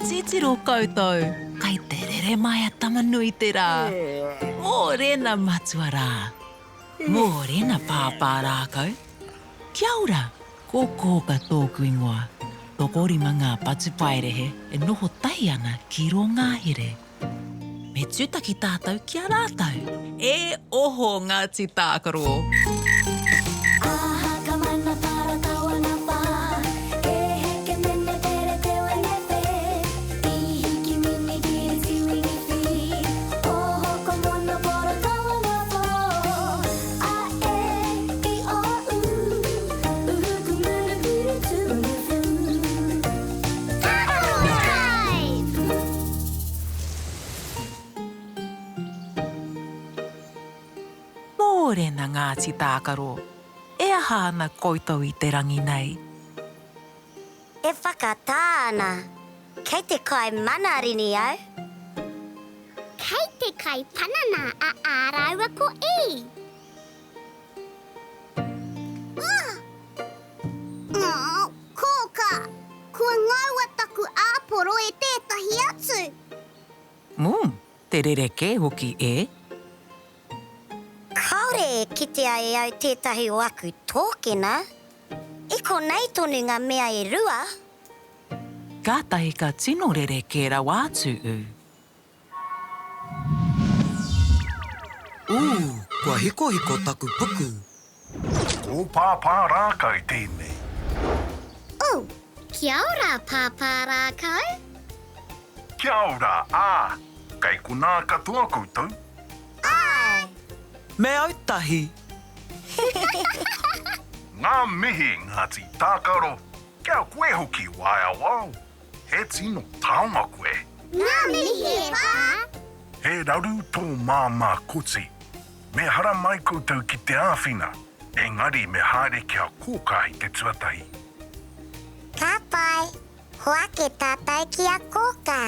titiro koutou, kai te rere mai a tamanui te rā. Mōrena matua rā. Mōrena Pāpā Rākau. Kia ora, ko Kōkā tōku ingoa. Toko Rima ngā Patupaiarehe e noho tai ana ki ro ngahere. Me tūtaki tātou kia rātou. E oho Ngāti Tākaro. Mōrena Ngāti Tākaro, e aha ana koutou i te rangi nei. E whakatāna, kei te kai manarini au. Kei te kai panana a āraua ko i. Kōkā, kua ngaua taku āporo e tētahi atu. Te rereke hoki e. Kaore e kitea e au tētahi o aku tōkena. E ko nei tonu ngā mea e rua. Kātahi ka tino rereke rau atu u. Kua hiko taku puku. Ko Pāpā Rākau tēnei. Kia ora, Pāpā Rākau. Kia ora, Kei kuna katoa koutou. Ai! Me autahi. Ngā mihi Ngāti Tākaro. Kia koe hoki waia wau. He tino taonga koe. Ngā mihi e pā. He raru tō māmā koti. Me hara mai koutou ki te āwhina. Engari me haere kia Kōkā i te tuatahi. Ka pai, hoa ke tātai ki a Kōkā.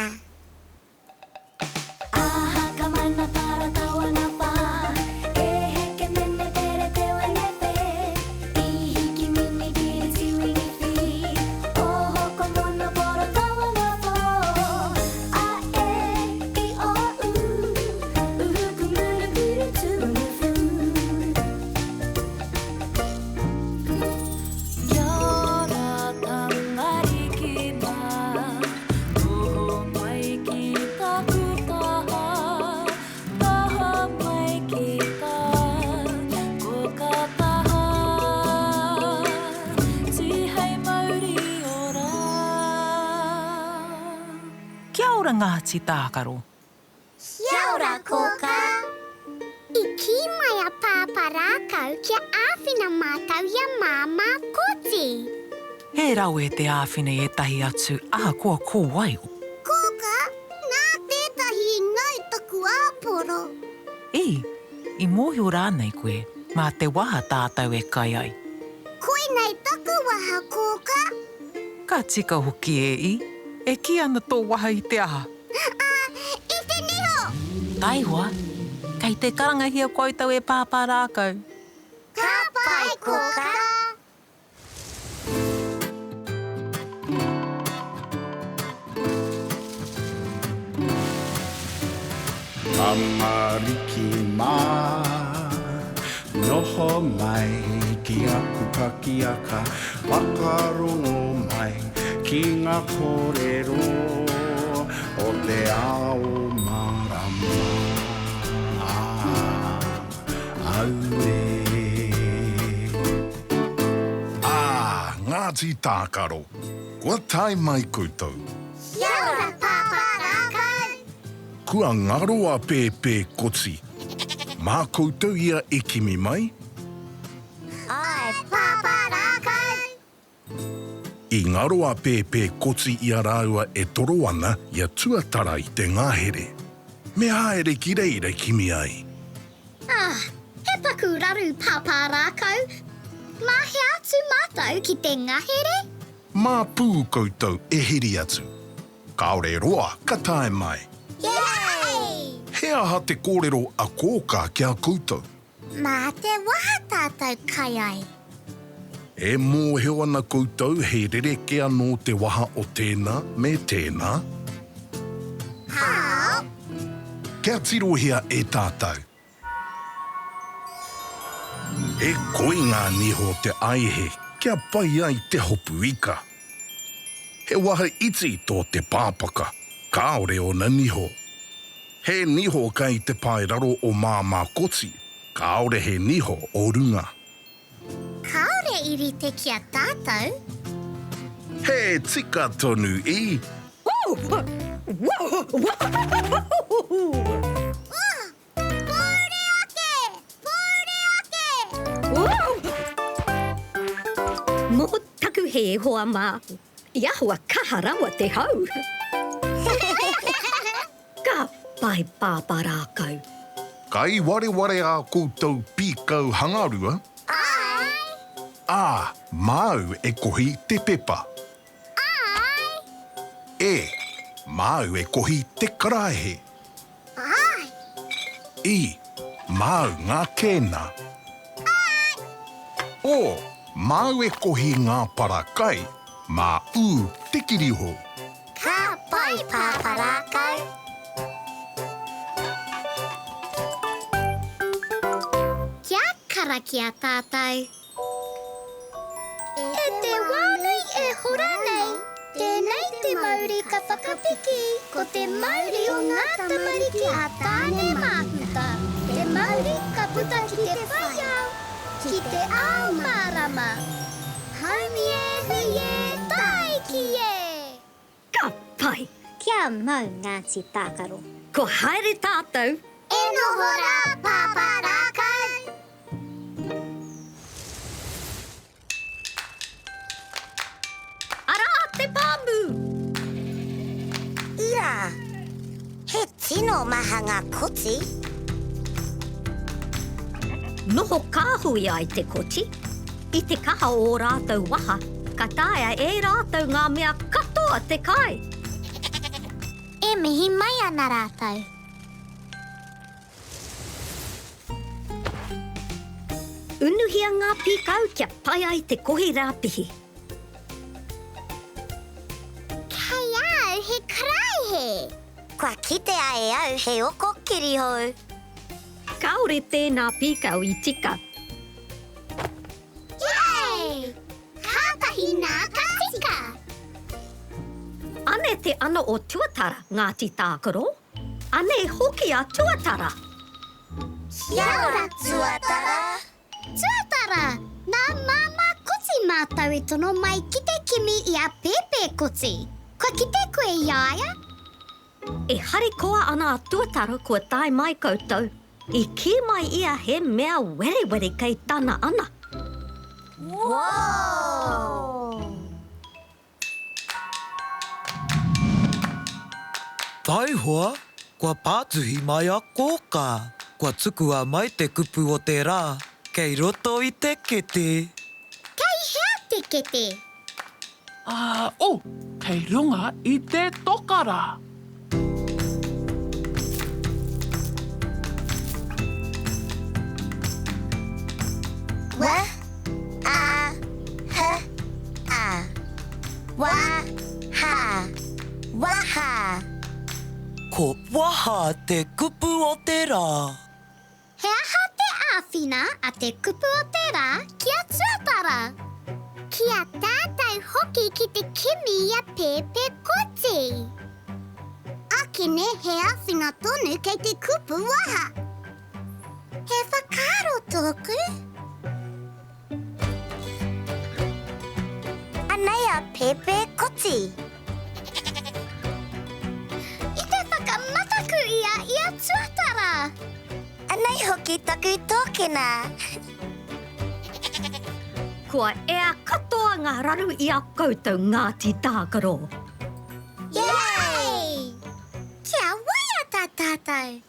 Ngāti Tākaro. Kia ora, Kōkā. I ki mai a Pāpā Rākau kia āwhina mātou ia māmā koti. He rau e te āwhina e ētahi atu koa kōwai o. Kōkā, nā tētahi ngai taku āporo. I mōhio rānei koe, mā te waha tātou e kai ai. Koe nei taku waha, Kōkā. Ka tika hoki e ki ana tō waha i te aha. I te niho. Tai hoa, kei te karangahia koutou e Pāpā Rākau. Ka pai, Kōkā. Tamariki mā, noho mai ki aku pakiaka, whakarongo mai ki ngā kōrero o te ao marama. Ngāti Tākaro. Kua tai mai koutou. Kia ora, Pāpā Rākau. Kua ngaroa pēpē koti. Mā koutou ia e kimi mai. Ai, Pāpā Rākau. I ngaroa pēpē koti ia rāua e toro ana ia tuatara i te ngahere. Me haere ki reira kimi ai. He paku raru, Pāpā Rākau. Mahi atu mātou ki te ngahere? Mā pū koutou e hiri atu. Kaore roa, ka tae mai. Yay! He aha te kōrero a Kōkā kia koutou. Mā te waha tātou kai ai. E mōheo ana koutou he rereke anō te waha o tēnā me tēnā. kia tirohia e tātou. E koi ngā niho te aihe, kia pai ai te hopu ika. He waha iti tō te pāpaka, kāore o na niho. He niho kai te pai raro o māmā koti, kāore he niho o runga. Kaore iri te kia tātou. He tika tonu I. Mō taku he hoa mā, ia hoa kaharawa te hau. Ka pai Pāpā Rākau. Kai ware a koutou pīkau hangarua. Ai. Māu e kohi te pepa. Ai. Māu e kohi te karaehe. Ai. Māu ngā kēna. Ai. Māu e kohi ngā parakai, mā te kiriho. Ka pai Pāpā Rākau. Kia kara kia tātou. E te wānui e hora nei, tēnei te Māori ka whakapiki, ko te Māori o ngā tamariki a tāne māputa. Te Māori ka puta ki te whaiau, ki te ao mārama. Haumi e, hui e, tai ki e. Ka pai, Kia mau Ngāti Tākaro. ko haere tātou. E noho rā Pāpā Rākau. Ara te pāmu. Ia. He tino maha ngā koti. Noho kāhui ai te koti. I te kaha o rātou waha, ka taea e rātou ngā mea katoa te kai. E mihi mai ana rātou. Unuhia ngā pīkau kia pai ai te kohi rāpihi. Kei au he karaihe. Kua kite ai au he oko kirihou. Kaore tēnā pīkau I tika. Yay! Kātahi nā ka tika. Ane te ana o tuatara, Ngāti Tākaro. Ane hoki a tuatara. Kia ora tuatara. Tuatara, nā māmā koti mātou e tono mai ki te kimi I a pēpē koti. Ko ki te koe iaia? E hari koa ana a tuatara kua tai mai koutou. I ki mai ia he mea were kei tana ana. Wow! Tai hoa, kua pātuhi mai a Kōkā. Kua tukua mai te kupu o te rā, kei roto I te kete. Kei hea te kete. Kei runga I te tokara. Wa, a, ha, a. Wa, ha, waha. Ko waha te kupu o te rā. He aha te āwhina a te kupu o te rā kia tuatara. Kia tātou hoki ki te kimi a pēpē koti. Akine he āwhina tonu kei te kupu waha. He whakaro tōku. Anei a pēpē koti. I te whakamataku ia tuatara. Anei hoki taku tōkena. Kua ea katoa ngā raru I a koutou Ngāti Tākaro. Yay! Kia waia tā tātou.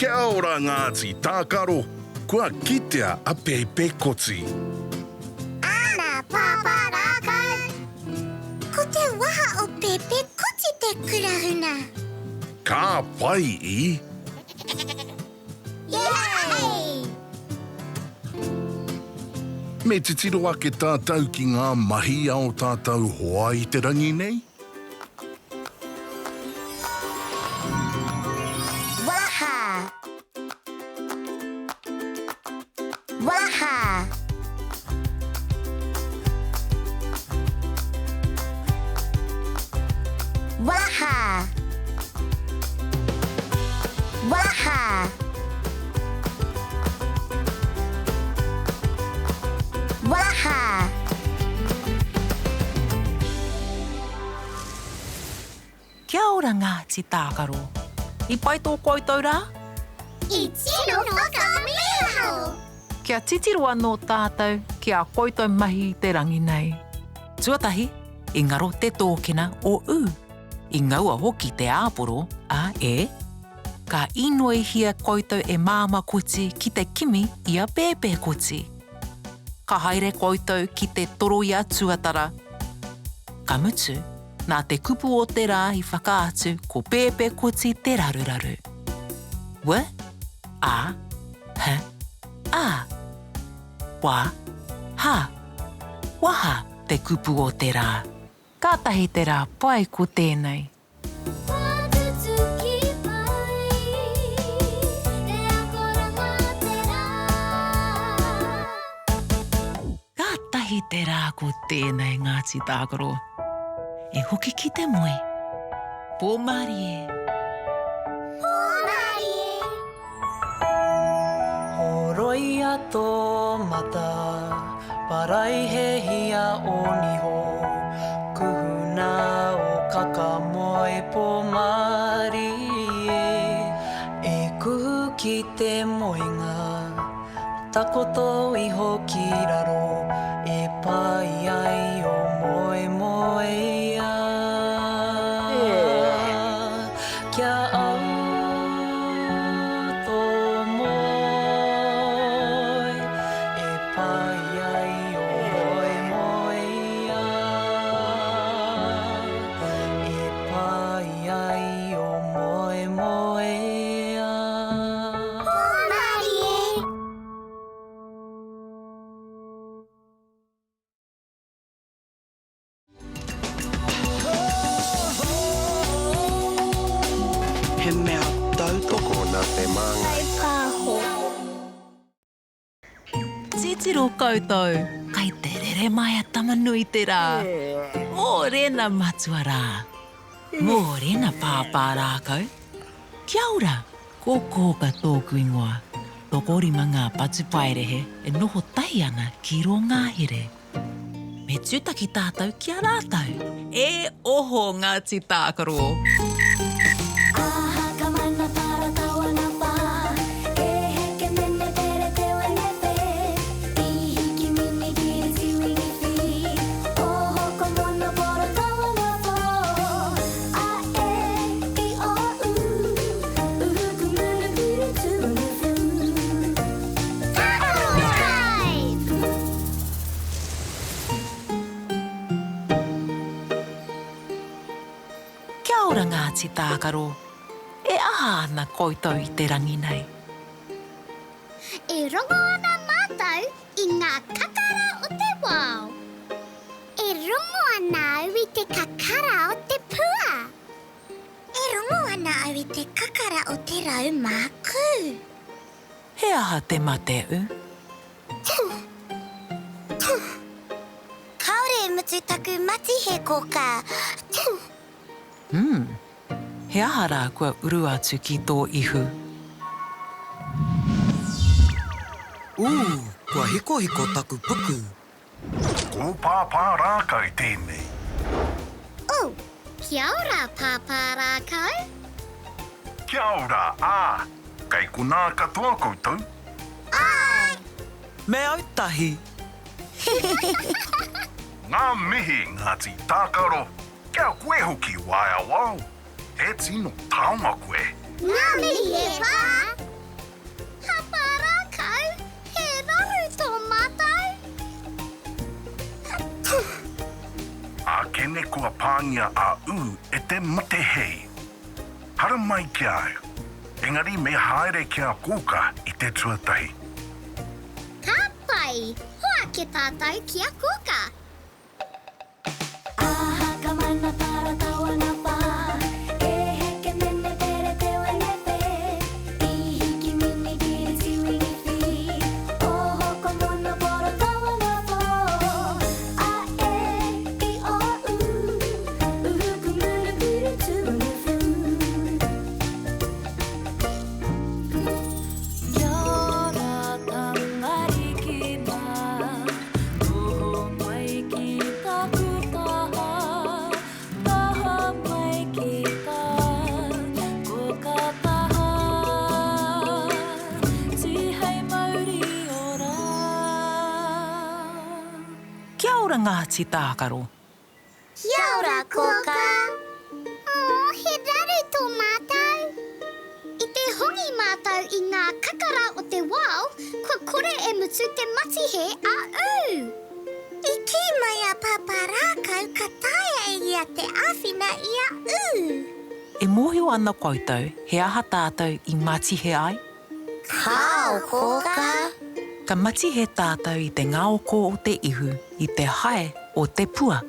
Kia ora Ngāti Tākaro, kua kitea a Pepe Koti. Ana, Pāpā Rākau. Ko te waha o Pepe Koti te kurahuna. Ka pai I. Yay! Me te tiro ake tātou ki ngā mahi ao tātou hoa I te rangi nei? Waha. Waha. Waha. Waha. Waha. Kia ora Ngāti Tākaro. I pai tō koutou rā? I tino whakamiho. Kia titiroa no tātou ki a koutou mahi I te rangi nei. Tuatahi, I ngaro te tōkena o u. I ngaua hoki te āporo, a e. Ka inoi hia koutou e māma koti ki te kimi I a pēpē koti. Ka haere koutou ki te toro I a tuatara. Ka mutu, nā te kupu o te rā I whakaatu ko pēpē koti te raruraru. Wa, a, ha, a. Wa, ha, waha te kupu o te rā. Kātahi te rā pai ko tēnei. Kātahi te rā ko tēnei Ngāti Tākaro. E hoki ki te moe. Pō Māori e. Horoi a tō mata, parai he hia o niho. Kuhuna o kakamoe pō Māori e. E kuhu ki te moenga, takoto iho ki raro. E pai ai o moe moe ia. Kia au tō moe. E pai ai o moe moe ia. E pai ai o moe moe ia. He mea tautoko nā Te Māngai Pāho. Titiro koutou, kai te rere mai a tamanui te rā. Mō rena matua rā. Mō rena Pāpā Rākau. Kia ora, ko Kōkā tōku ingoa. Toko Rima Māori Patupaiarehe e noho tai ana ki ro ngahere. Me tūtaki tātou kia rātou. E oho Ngāti Tākaro. Kia ora Ngāti Tākaro. E aha ana koutou I te rangi nei. E rongo ana mātou I ngā kakara o te wao. E rongo ana au I te kakara o te pua. E rongo ana au I te kakara o te rau māku. He aha te mate u? Kaore mutu taku mati he Kōkā. He aha rā kua uru atu ki tō ihu. Kua hiko hiko taku puku. Ko Pāpā Rākau tēnei. Kia ora, Pāpā Rākau. Kia ora, ā. Kai ko nā katoa koutou. Me autahi. Ngā mihi Ngāti Tākaro. Kia koe hoki waia wau. He tino taonga koe. Ngā mihi e pā. Ine kua pāngia a e te mate hei. Hara mai ki au. Engari me haere kia Kōkā I te tuatahi. Ka pai, hoa ke tātou kia Kōkā. Aha ka mana para tawa ngā pā. E heke mene pere te wenepe. I hiki mini giri tiwingi whi. O hoko mono poro tawa ngā pō. A e I o u. Uhuku mulu puru tunu fu. Kia ora tangari ki mā. Noho mai ki taku taha. Taha mai ki tā. Kōkā taha. Tihei Māori ora. Kia ora Ngāti Tākaro. Kia ora, Kōkā. Oh, he raru tō mātou. I te hongi mātou I ngā kakara o te wao, kua kore e mutu te matihe a u. I ki mai a Pāpā Rākau ka taia e ia te āwhina I a u. E mōhio ana koutou, he aha tātou I matihe ai? Kao, Kōkā. Ka matihe tātou I te ngaoko o te ihu, I te hae o te pua.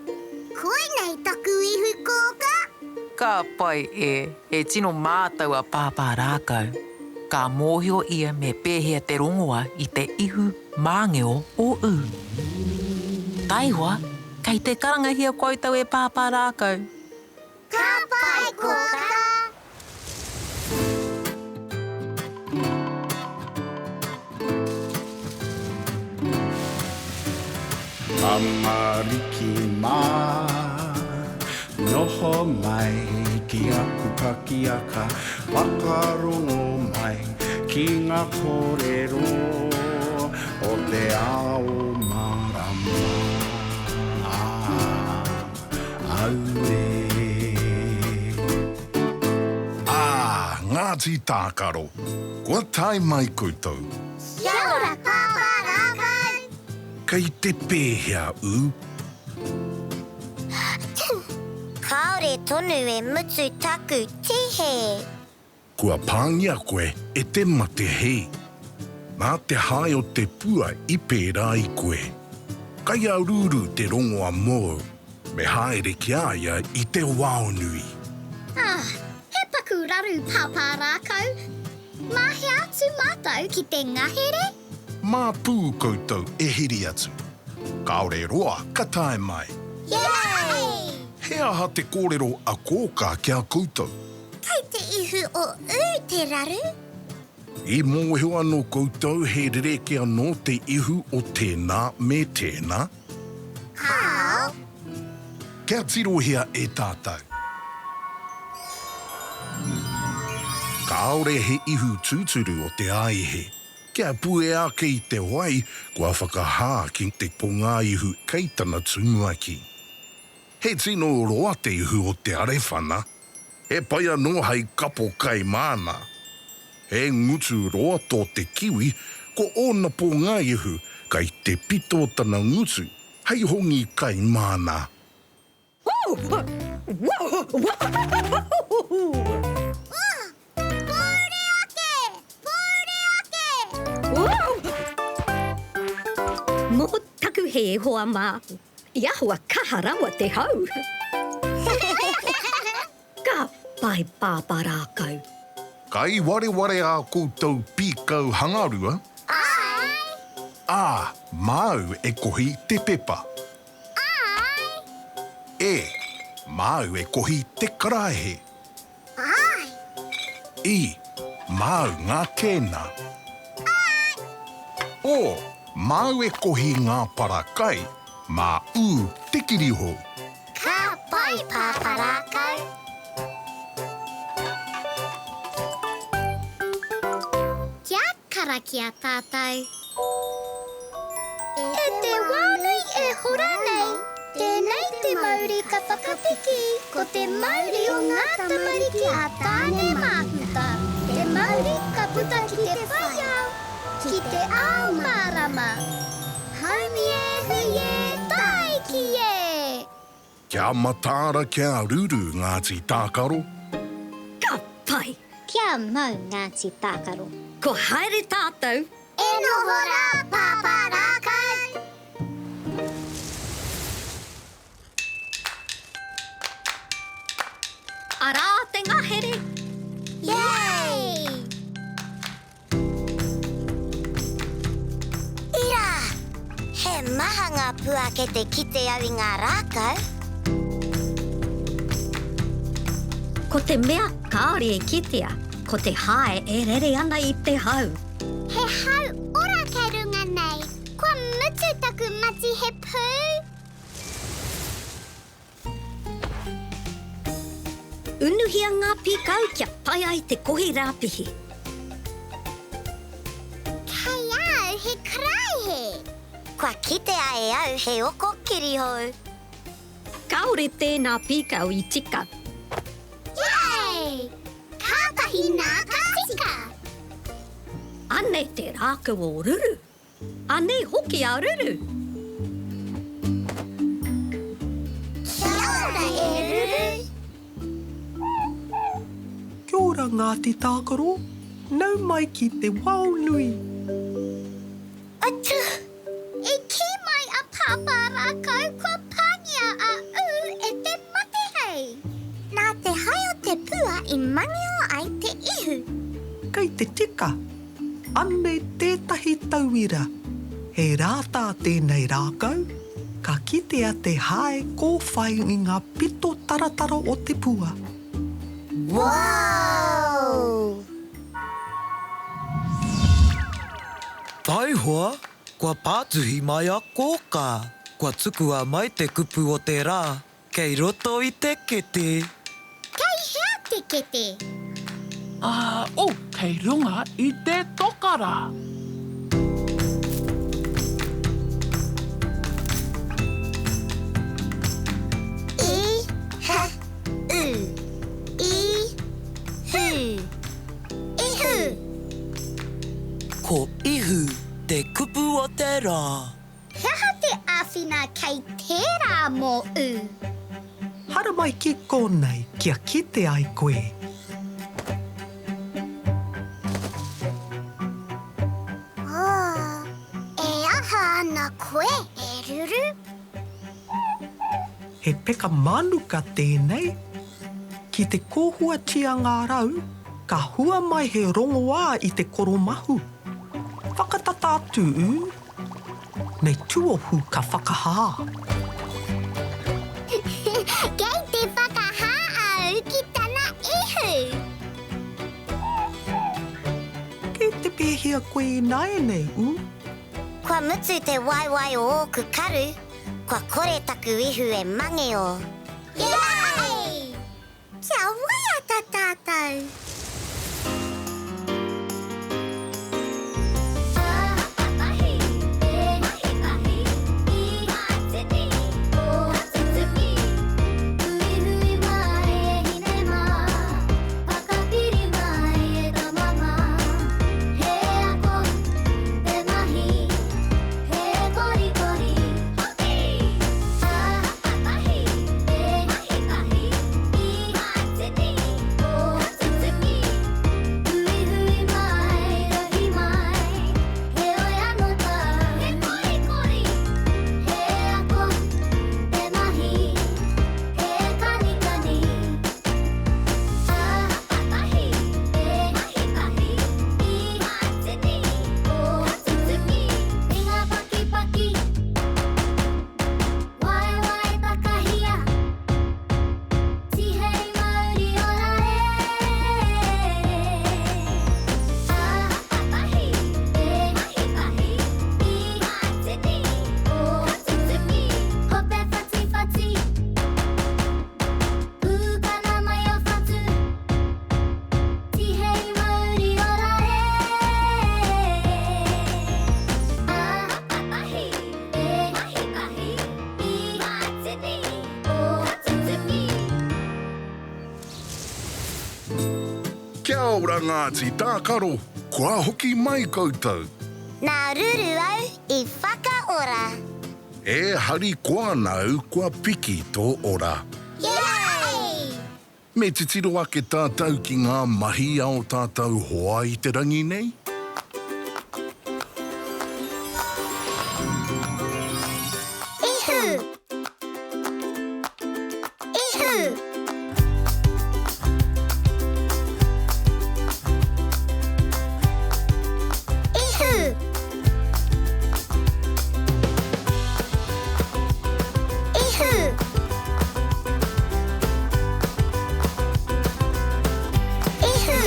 Koe nei taku ihu, Kōkā. Ka pai e tino mātou a Pāpā Rākau. Ka mōhio ia me pēhea te rongoa I te ihu māngeo o u. Taihoa, kei te karangahia koutou e Pāpā Rākau. Ka pai, Kōkā. Amariki mā, noho mai ki a kupakiaka, whakarongo mai ki ngā kōrero o te ao marama. Aue. Ngāti Tākaro, kua tai mai koutou. Kia ora, Pāpā Rākau. Kei te pēhea u. Kaore tonu e mutu taku tihe. Kua pāngia koe e te mate hei. Mā te hae o te pua I pērā I koe. Kai a rūru te rongoa mōu, me haere ki aia I te wao nui. Ah, he paku raru Pāpā Rākau. Mahi atu mātou ki te ngahere? Mā pū koutou e hiri atu. Kaore roa, ka tae mai. Yay! He aha te kōrero a Kōkā kia koutou. Kei te ihu o u te raru. I mōhio anō koutou he rereke anō te ihu o tēnā me tēnā. How? Kia tirohia e tātou. Kaore he ihu tūturu o te aihe. Kia pue ake I te wai, kua whakahā ki te ponga ihu kei tana tumuaki. He tino roa te ihu o te arewhana. He pai anō hei kapo kai māna. He ngutu roa tō te kiwi, ko ōna ponga ihu, kai te pito tana ngutu, hei hongi kai māna. Mō taku he hoa mā. Ia hua kaharawa te hau. Ka pai Pāpā Rākau. Kai ware a koutou pīkau hangarua. Ai! Māu e kohi te pepa. Ai! Māu e kohi te karaehe. Ai! Māu ngā kēna. Māu e kohi ngā parakai. Mā te kiriho. Ka pai, Pāpā Rākau. Kia kara kia tātou. E te wānui e hora nei. Tēnei te Māori ka whakatiki. Ko te Māori o ngā tamariki a tāne māhuta. Te Māori ka puta ki te whaiau. Ki te ao mārama. Haumi e hui e tai ki e. Kia matara kia ruru Ngāti Tākaro. Ka pai. Kia mau Ngāti Tākaro. Ko haere tātou. E noho rā, Pāpā Rākau. Arā te ngahere. Yay! Ira, he maha ngā puake te kite au I ngā rākau. Ko te mea kāore e kitea, ko te hae e rere ana I te hau. He hau ora kei runga nei. Kua mutu taku mati he pū. Unuhia ngā pīkau kia pai ai te kohi rāpihi. Kei au he kraihe. Kua kite ai au he oko kirihou. Kaore tēnā pīkau I tika. Yay! Kātahi nā ka tika. Ane te rākau o ruru. Ane hoki a ruru. Kia ora e ruru. Kia ora Ngāti Tākaro. Nau mai ki te wao nui. Atu! E ki mai a Pāpā Rākau kua pāngia a e te mate hei. Nā te hai o te pua I mangio ai te ihu. Kei te tika. Ane tētahi tauira. He rātā tēnei rākau. Ka kitea te hae kōwhai I ngā pito taratara o te pua. Wow! Tai hoa, kua pātuhi mai a Kōkā. Kua tukua mai te kupu o te rā. Kei roto I te kete. Kei hea te kete. Kei runga I te tokara. Ko ihu te kupu o te rā. Hea te āwhina kei tērā mō u. Hara mai ki konei kia kite ai koe. E aha ana koe e ruru. He peka manuka tēnei. Ki te kōhua tia ngā rau, ka hua mai he rongoā I te koromahu. Whakatata atu u. Nei tuohu ka whakahā. Kei te whakahā au ki tana ihu. Kei te pēhia koe nai nei u. Kua mutu te waiwai o ōku karu. Kua kore taku ihu e mange o. Yay! Kia waiata tātou. Kia ora Ngāti Tākaro, kua hoki mai koutou. Nā ruru au I whakaora. E hari koa nau kua piki tō ora. Yay! Me te tiro ake tātou ki ngā mahi ao tātou hoa i te rangi nei. Ihu! Ihu! Ihu! Ihu! Ihu!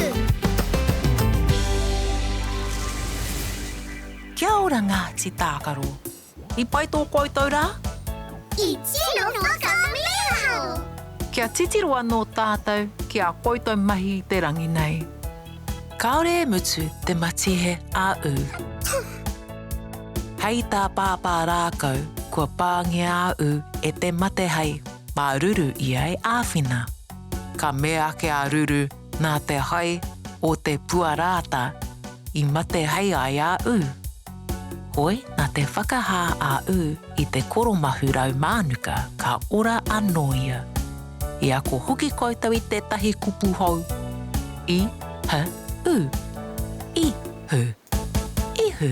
Kia ora Ngāti Tākaro. I pai tō koutou rā? I tino whakahua! Kia titiro anō tātou ki a koutou mahi i te rangi nei. Kaore e mutu te matihe a u. Hei tā Pāpā Rākau kua pāngia a u e te mate hei mā ruru i ai āwhina. Ka mea ake a ruru nā te hai o te puarāta i mate hei ai a u. Hoi, nā te whakahā a u i te koromahu rau mānuka ka ora anō ia. I ako hoki koutou i te tahi kupu hou. I, ha, u. I, hu. I, hu.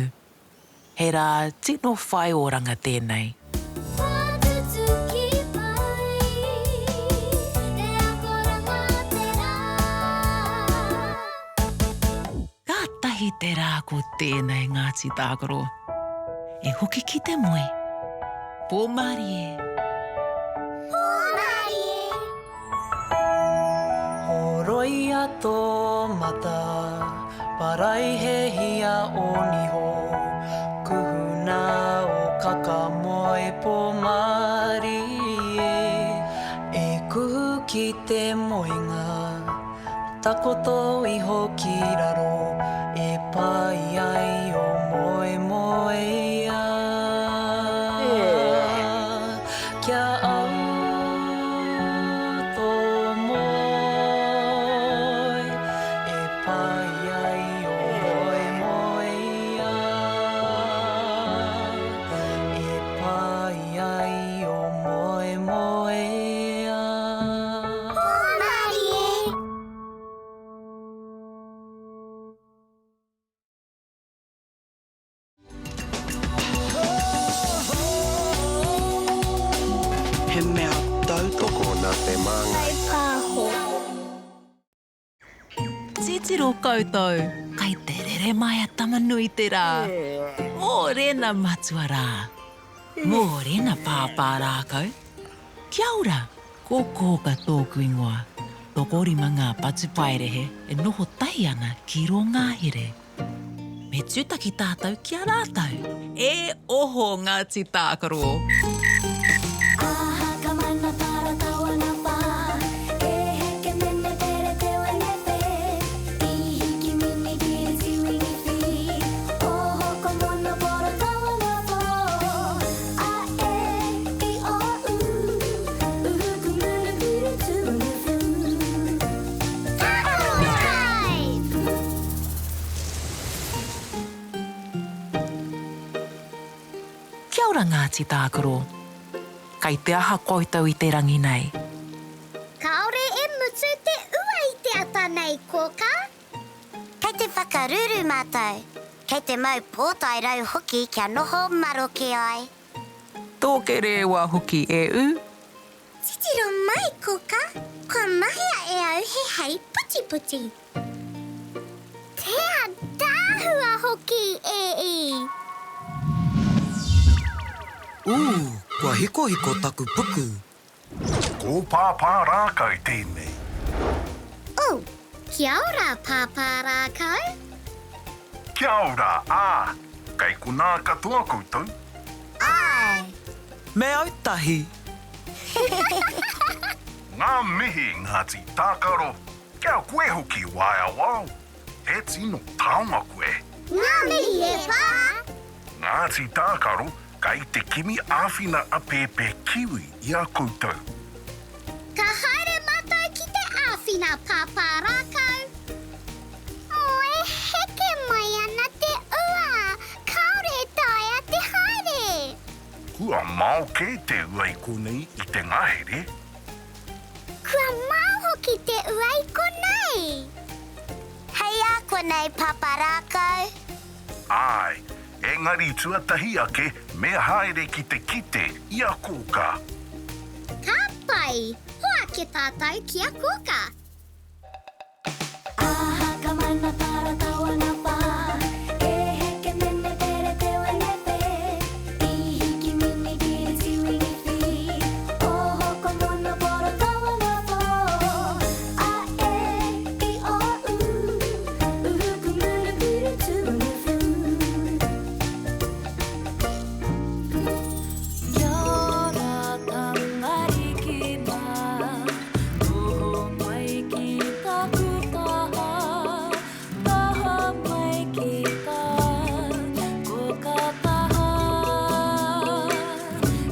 He rā, tino whai oranga tēnei. Mātutuki mai, e akoranga te rā. Ka tahi te rā ko tēnei Ngāti Tākaro. E hoki ki te moe. Pō Māori e. Horoia tō mata, parai he hia o niho. Kuhuna o kakamoe pō Māori e. E kuhu ki te moenga, takoto iho ki raro. E pai ai o moe moe ia. Kia au tō moe. E pai ai o moe moe ia. E pai ai o moe moe ia. He mea tautoko nā Te Māngai Pāho. Titiro koutou, kai te rere mai a tamanui te rā. Mō rena matua rā. Mō rena Pāpā Rākau. Kia ora, ko Kōkā tōku ingoa. Tōko Rima Ngā Patupaiarehe e noho tai ana ki ro ngahere. Me tūtaki tātou kia rātou. E oho Ngāti Tākaro. Aha ka mana para taua ngā pā, e heke mene pere te wenepe. I hiki mini ki tiwi ni whi, oho ko mono pora taua ngā pō. A e i o u, uhu ku muna piri tūnu whu. Tākaro Tribe! Kia ora Ngāti Tākaro. Kai te aha koutou i te rangi nei. Kaore e mutu te ua i te ata nei, Kōkā. Kei te whakaruru mātou. Kei te mau pōtai rau hoki kia noho maro ki ai. Tōke rewa hoki e u. Titiro mai, Kōkā. Kua mahia e au he hei puti puti. Tea tāhua hoki e i. Kua hiko hiko taku puku. Ko Pāpā Rākau tēnei. Kia ora, Pāpā Rākau. Kia ora, Kai kuna katoa koutou. Ai, Me autahi. Ngā mihi Ngāti Tākaro. Kia koe hoki waia wau. He tino taonga koe. Ngā mihi e pā. Ngāti Tākaro, kai te kimi āwhina a pēpē kiwi i a koutou. Ka haere mātou ki te āwhina, Pāpā Rākau. E heke mai ana te ua. Kaore tae a te haere. Kua maoke te ua i konei I te ngahere? Kua mau hoki te ua I konei. Hei a konei, Pāpā Rākau. Ai, engari tuatahi ake mea haere ki te kite I a Kōkā. Ka pai, hoa ke tātou ki a Kōkā. Aha ka mana para kaua ngā pā. E heke mene pere te wenepe. I hiki mini giri tiwingi whi. O hoko mono poro kaua ngā pō. A e I o u. Uhuku muru puru tunu fu. Kia ora tangari ki mā. Noho mai ki taku taha. Taha mai ki tā. Kōkā taha.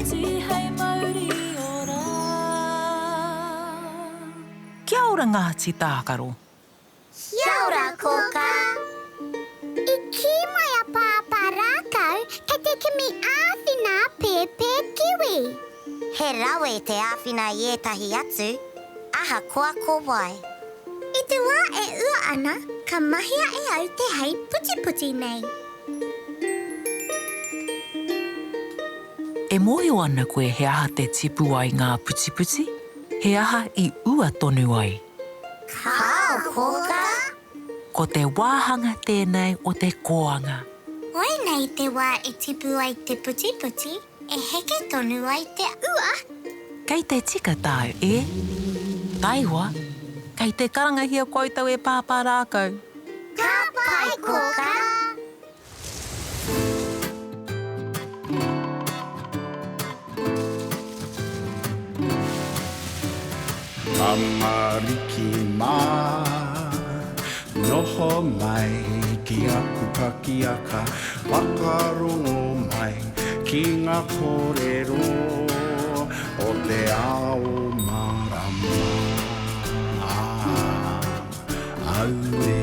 Tihei Māori ora. Kia ora Ngāti Tākaro. Kia ora, Kōkā. I ki mai a Pāpā Rākau, kei te kimi āwhina pēpē kiwi. He rawe te āwhina I ētahi atu. Aha koa ko wai. I te wā e ua ana, ka mahia e au te hei puti nei. E moio ana koe he aha te tipu ai ngā puti. He aha I ua tonu ai. Kao, Kōkā. Ko te wāhanga tēnei o te koanga. Oi nei te wā e tipu ai te puti, e heke tonu ai te ua. Kei te tika tāu, e? Taiwa, kei te karangahia koutou e Pāpā Rākau. Ka pai, Kōkā. Amariki mā, noho mai ki aku pakiaka, whakarongo mai ki ngā kōrero o te ao marama. Aue.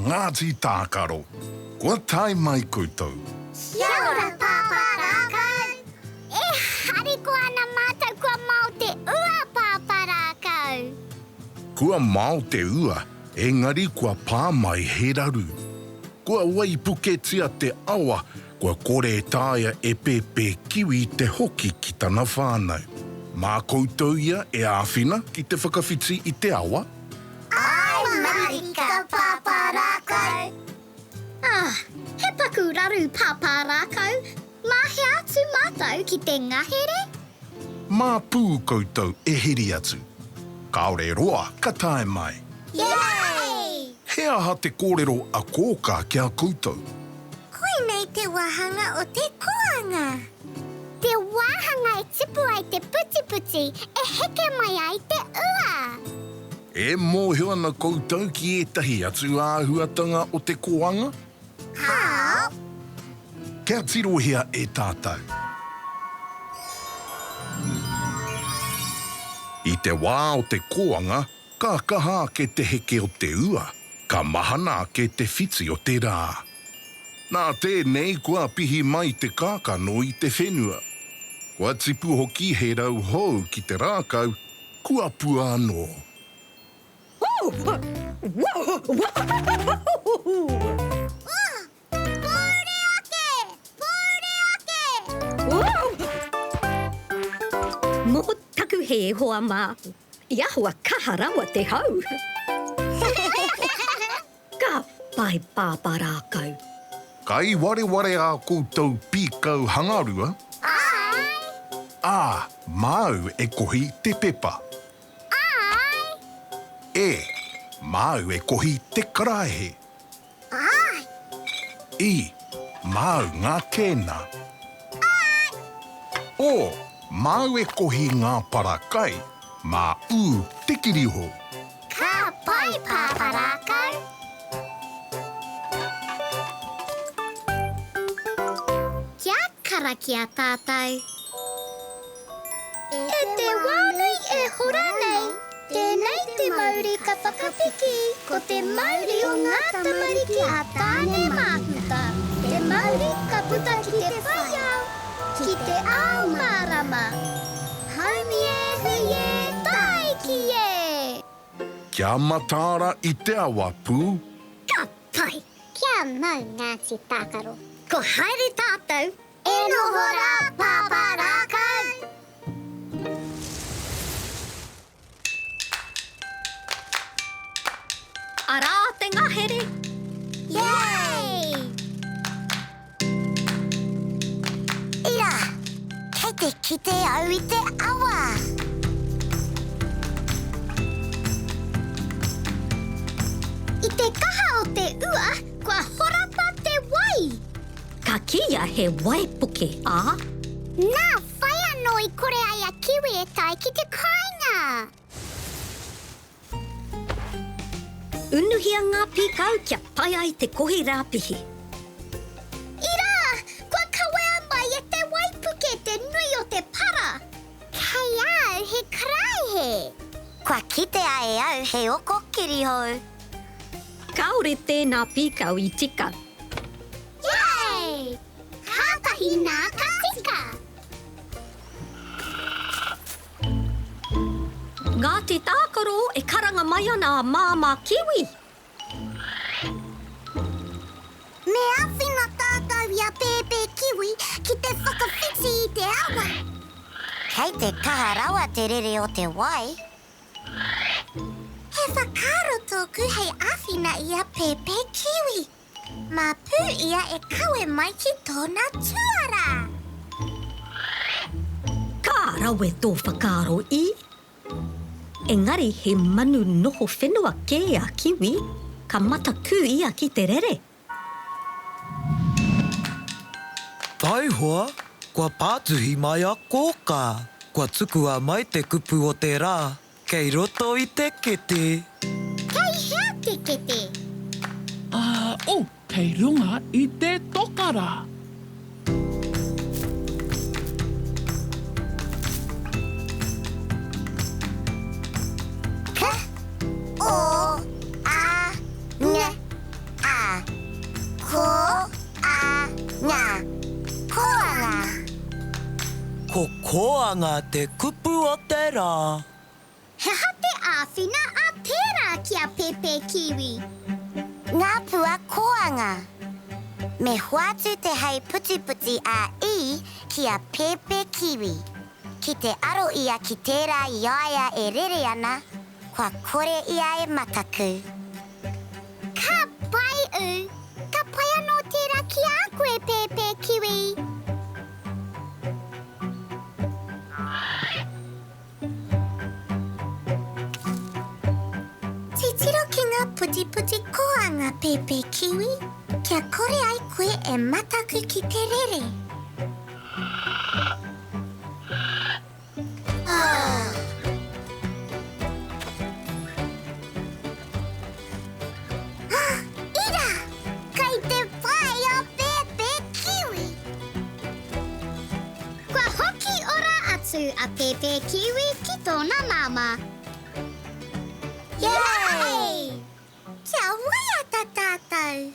Ngāti Tākaro, kua tai mai koutou. Kia ora, Pāpā Rākau. E hariko ana mātou kua mau te ua, Pāpā Rākau. Kua mau te ua, engari kua pāmai he raru. Kua wai puketia te awa, kua kore tāia e pēpē kiwi te hoki ki tana whānau. Mā koutou ia e āwhina ki te whakawhiti I te awa. Ai, marika, Pāpā Rākau. He paku raru, Pāpā Rākau. Mahi atu mātou ki te ngahere. Mā pū koutou e hiri atu. Kaore roa, ka tae mai. Yay! He aha te kōrero a Kōkā kia koutou. Koe nei te wahanga o te koanga. Te wahanga e tipu ai te puti, e heke mai ai te ua. E mōhio ana koutou ki ētahi atu āhuatanga o te koanga? How? Kia tirohia e tātou. I te wā o te koanga, ka kaha ke te heke o te ua, ka mahana ke te whiti o te rā. Nā tēnei kua pihi mai te kākano I te whenua. Kua tipu hoki he rau hou ki te rākau, kua pua anō. Mō taku he hoa mā. Ia hoa kaha rawa te hau. Ka pai Pāpā Rākau. Kai ware a koutou pīkau hangarua. Ai! Māu e kohi te pepa. Ai! Māu e kohi te karaehe. Ai! Māu ngā kēna. Ai! Māu e kohi ngā parakai. Mā te kiriho. Ka pai, Pāpā Rākau. Kia kara ki a tātou. E te wānui e hora nei, tēnei te Māori ka whakapiki, ko te Māori o ngā tamariki a tāne māhuta. Te Māori Māori ka puta ki te whaiau, ki te ao mārama. Haumi e, hui e, tai ki e. Kia matāra I te awa pū. Ka pai. Kia mau Ngāti Tākaro. Ko haere tātou. E noho rā, Pāpā Rākau. Arā te ngahere. Yay! Ira, kei te kite au I te awa. I te kaha o te ua, kua horapa te wai. Ka kia he waipuke, ā? Nā whai anō I kore ai a kiwi e tai ki te kāinga. Unuhia ngā pīkau kia pai ai te kohi rāpihi. Ira, kua kawea mai e te waipuke te nui o te para. Kei au he karaihe. Kua kite ai au he oko kirihou. Kaore tēnā pīkau I tika. Yay! Kātahi nā ka tika. Ngāti Tākaro e karanga mai ana a māma kiwi. Me awhina tātou I a pēpē kiwi ki te whakawhiti I te awa. Kei te kaha rawa te rere o te wai. He whakaro tōku hei awhina I a pēpē kiwi. Mā pū ia e kawe mai ki tōna tuara. Ka rawe tō whakaro I. Engari he manu noho whenua kē a kiwi, ka mataku ia ki te rere. Taihoa, kua pātuhi mai a Kōkā. Kua tukua mai te kupu o te rā, kei roto I te kete. Kei hea te kete. Kei runga I te tokara. O, a, nge, a. Ko, a, nga. Koanga. Ko koanga te kupu o te rā. He hate āwhina a tērā ki a pēpē kiwi. Ngā pua koanga. Me huatu te hei puti a I ki a pēpē kiwi. Ki te aro ia ki tērā iaia e rere ana, kua kore ia e mataku. Ka pai u. Ka pai anō tērā ki a koe pēpē kiwi. Te tiro ki ngā puti koanga pēpē kiwi. Kia kore ai koe e mataku ki te rere. Ira! Kei te whai o pēpē kiwi. Kua hoki ora atu a pēpē kiwi ki tōna māma. Yay! Kia waiata tātou.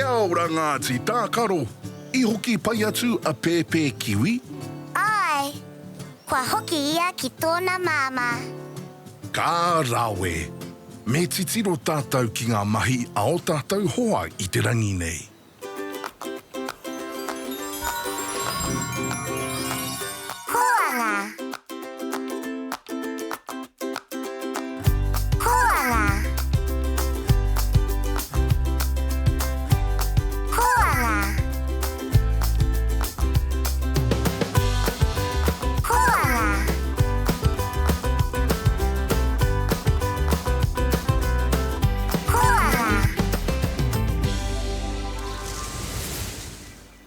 Kia ora Ngāti Tākaro. I hoki pai atu a pēpē kiwi? Ai, kua hoki ia ki tōna māma. Ka rawe. Me titiro tātou ki ngā mahi a o tātou hoa i te rangi nei. Koala. Koala. Koala. Koala. Koala.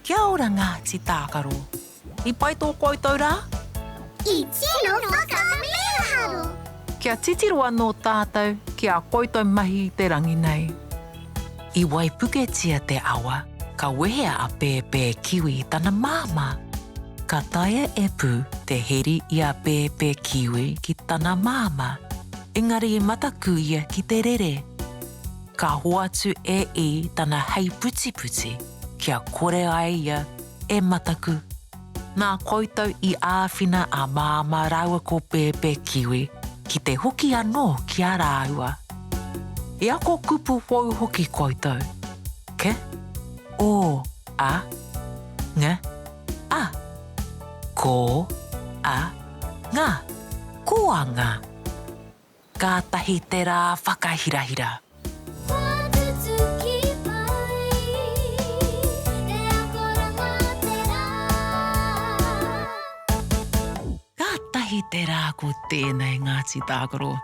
Kia ora Ngāti Tākaro. I pai tō koutou rā? I tino whakameharo. Kia titiro anō tātou ki a koutou mahi i te rangi nei. I waipuketia te awa, ka wehea a pēpē kiwi i tana māma. Ka taia e pū te heri i a pēpē kiwi ki tana māma. Engari i mataku ia ki te rere. Ka hoatu e I tana hei puti puti, kia kore ai ia e mataku. Nā koutou I āwhina a māma raua ko pēpē kiwi ki te hoki anō ki a rāua. E ako kupu whau hoki koutou. Ke? O, a, nga, a. Ko, a, ngā, koanga. Kātahi te rā whakahirahira. Kātahi te rā ko tēnei Ngāti Tākaro.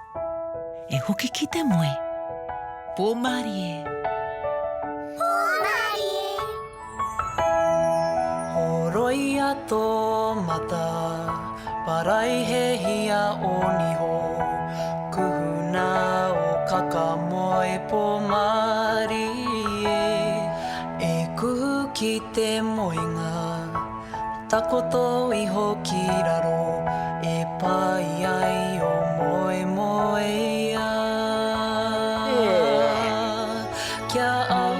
E hoki ki te moe. Pōmari e. Horoia tō mata, parai he hia o niho. Kuhuna o kakamoe pōmari e. E kuhu ki te moenga, takoto iho ki raro. E pai ai o moe moe ia. Kia au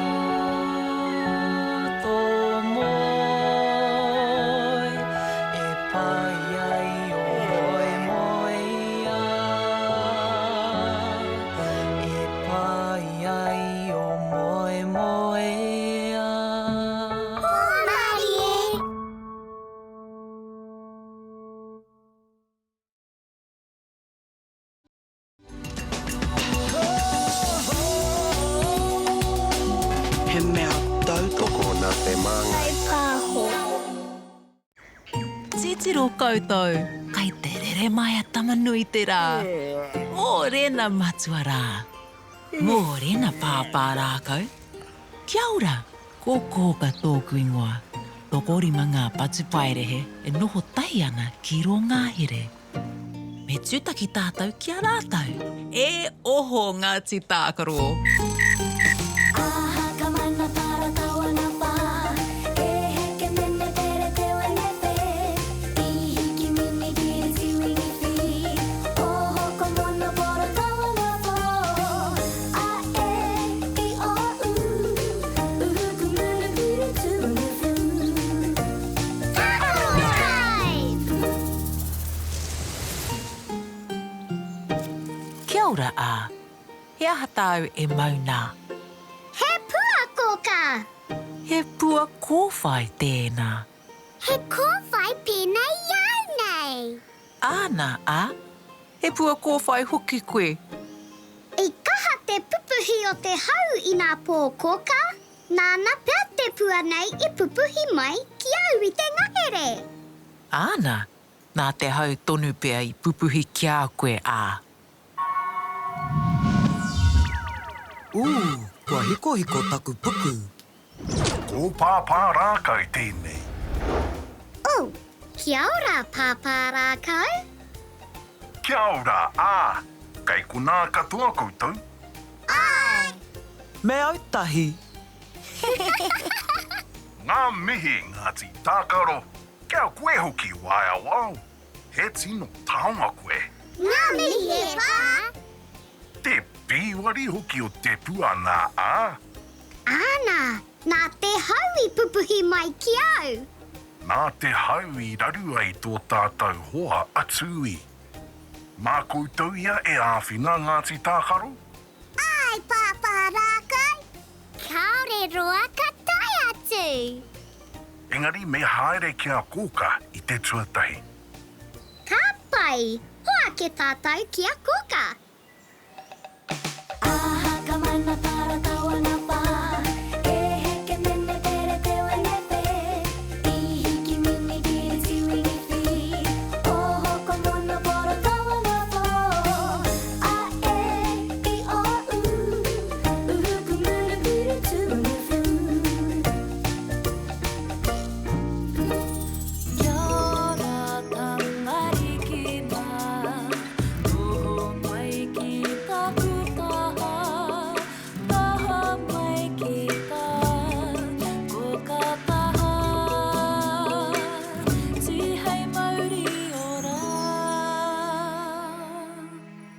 tō moe. E pai ai o moe moe ia. E pai ai o moe moe ia. He mea tautoko nā Te Māngai Pāho. Titiro koutou, kai te rere mai a tamanui te rā. Mō rena matua rā. Mō rena Pāpā Rākau. Kia ora, ko Kōkā tōku ingoa. Toko Rima Ngā Patupaiarehe e noho tai ana ki ro ngahere. Me tūtaki tātou ki a rātou. E oho Ngāti Tākaro. Aha ka mana para kawana pa. E heke mene tere te wene pe. I hiki mini giri tiwingi fi. Oho ko mono pora kawana po. A e I o u. Uhuku mene giri tunu fu. Tākaro Tribe. Kia ora a. He aha tāu e mauna. He pua Kōkā. He pua kōwhai tēnā. He kōwhai pēnei iau nei. Āna a. He pua kōwhai hoki koe. I kaha te pupuhi o te hau I nā pō Kōkā. Nāna pia te pua nei I pupuhi mai ki au I te ngahere. Āna. Nā te hau tonu pea I pupuhi kia koe a. Kua hiko hiko taku puku. Ko Pāpā Rākau tēnei. Kia ora, Pāpā Rākau. Kia ora, ā. Kai ko nā katoa koutou. Ai. Me autahi. Ngā mihi Ngāti Tākaro. Kia koe hoki waia wau. He tino taonga koe. Ngā mihi e pā. Te pīwari hoki o te pua nā ā. Āna, Nā te haui pupuhi mai ki au. Nā te haui raru ai tō tātou hoa atui. Mā koutou ia e āwhina Ngāti Tākaro? Ai, Pāpā Rākau. Kaore roa ka tai atu. Engari me haere kia Kōkā i te tuatahi. Ka pai, hoa ke tātou kia Kōkā. Aha ka mana para kawana pa. E heke mene pere te wenepe. I hiki mini giri tiwingi fi. Oho ko mono poro kawana po. A e I o u. Uhuku munu puru tunu fu. Kia ora tangari ki mā. Noho mai ki taku taha. Taha mai ki tā. Kōkā taha. Tihei Māori ora.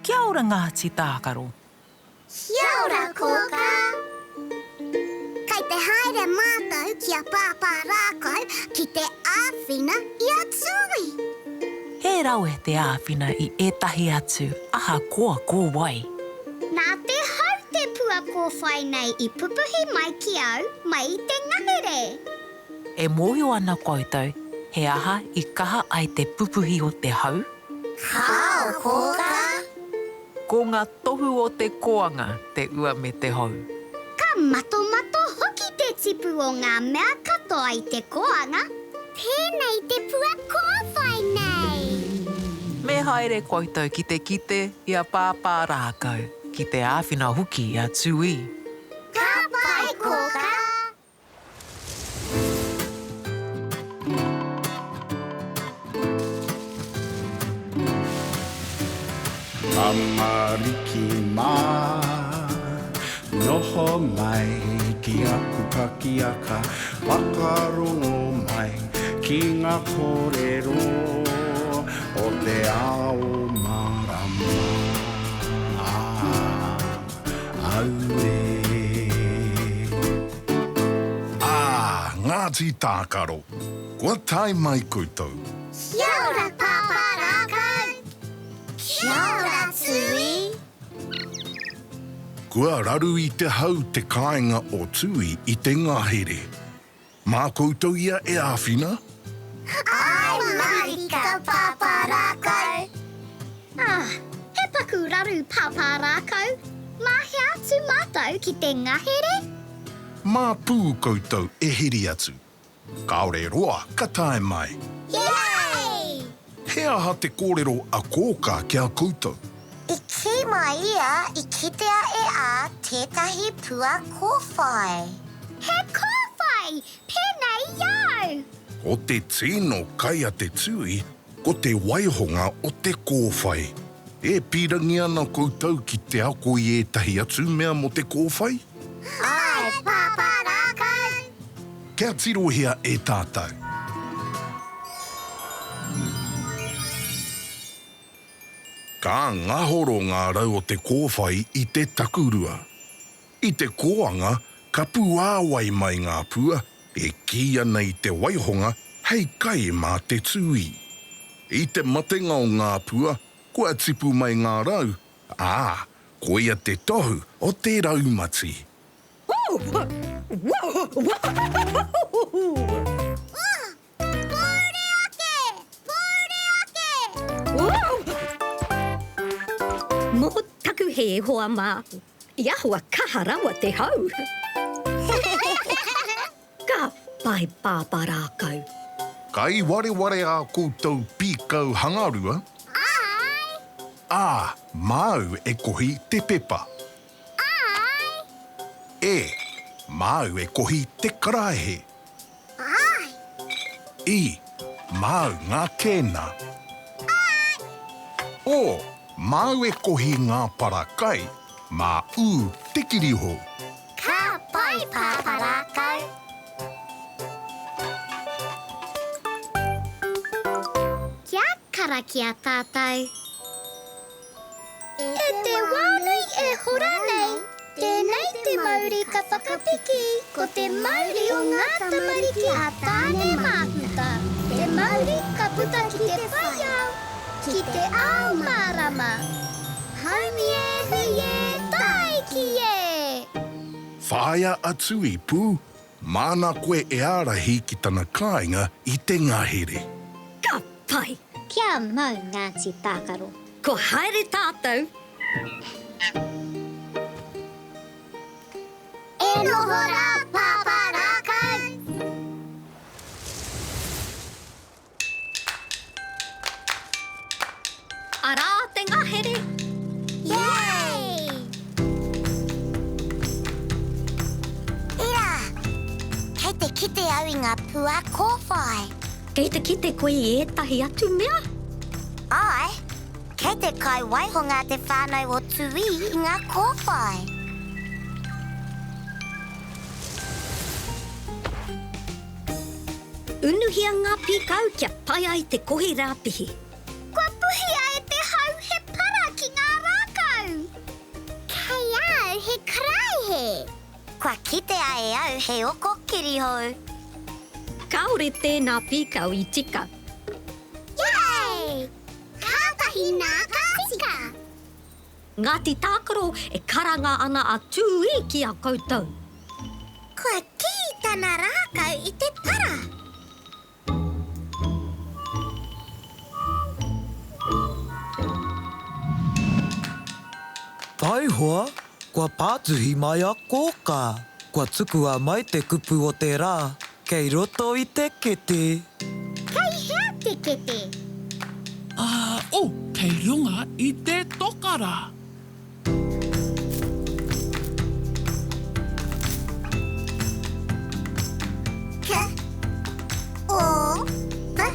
Kia ora Ngāti Tākaro. Kia ora, Kōkā. Kei te haere mātou kia Pāpā Rākau ki te āwhina I a tui. He rau e te āwhina I ētahi atu, aha koa kō wai. Nā te hau te pua ko whai nei I pupuhi mai ki au mai I te ngahere. E mōhio ana koutou, he aha I kaha ai te pupuhi o te hau, Hao, Kōkā. ko ngā tohu o te koanga, te ua me te hau. Ka mato hoki te tipu o ngā mea katoa I te koanga. Pēnei te pua ko whai nei. Me haere koutou ki te kite I a Pāpā Rākau, ki te āwhina huki I a tui. Ka pai, Kōkā. Amariki mā, noho mai ki aku pakiaka, whakarongo mai ki ngā kōrero o te ao marama. Aue. Ngāti Tākaro. Kua tai mai koutou. Kia ora, Pāpā Rākau. Kia ora, tui. Kua raru I te hau te kāinga o tui I te ngahere. Mā koutou ia e āwhina? Ai, marika, Pāpā Rākau. He paku raru Pāpā Rākau. Mahi atu mātou ki te ngahere. Mā pū koutou e hiri atu. Kaore roa ka tae mai. Yay! He aha te kōrero a Kōkā kia koutou. I ki mai ia I kitea e a tētahi pua kōwhai. He kōwhai, pēnei iau. O te tino kai a te tui, ko te waihonga o te kōwhai. E pirangi ana koutou ki te ako I ētahi atu mea mo te kōwhai? Ai, Pāpā Rākau. Kia tirohia e tātou. Ka ngahoro ngā rau o te kōwhai I te takurua. I te koanga, ka puāwai mai ngā pua, e ki ana I te waihonga, hei kai mā te tui. I te matenga o ngā pua, kua tipu mai ngā rau, ko ia te tohu o te raumati. Mō taku he hoa mā, I ahua kaha rawa te hau. Ka pai Pāpā Rākau. Kai ware a koutou pīkau hangarua? Ai! Māu e kohi te pepa. Ai! Māu e kohi te karaehe. Ai! Māu ngā kēna. Ai! Māu e kohi ngā parakai, mā te kiriho. Ka pai, Pāpā Rākau. Kia kara kia tātou. E te wānui e hora nei, Tēnei te Māori ka whakapiki, ko te Māori o ngā tamariki a tāne māhuta. Te Māori ka puta ki te whaiau, ki te ao mārama. Haumi e, hui e, tai ki e. Whaia atu I pū, mana koe e arahi ki tana kāinga I te ngahere. Ka pai! Kia mau Ngāti Tākaro. Ko haere tātou! E noho rā Pāpā Rākau. Arā te ngahere! Yay! Ira, kei te kite au I ngā pua kōwhai. Kei te kite koe I ētahi atu mea? Ai, kei te kai waihonga te whānau o tui I ngā kōwhai. Unuhia ngā pīkau kia pai ai te kohi rāpihi. Kua puhia e te hau he para ki ngā rākau. Kei au he karaihe. Kua kite ai au he oko kirihou. Kaore tēnā pīkau I tika. Yay! Kātahi nā ka tika. Ngāti Tākaro e karanga ana a tūi ki a koutou. Kua ki tana rākau I te para. Taihoa, kua pātuhi mai a Kōkā. Kua tukua mai te kupu o te rā, kei roto I te kete. Kei hea te kete. Kei runga I te tokara. Ka, o, pa,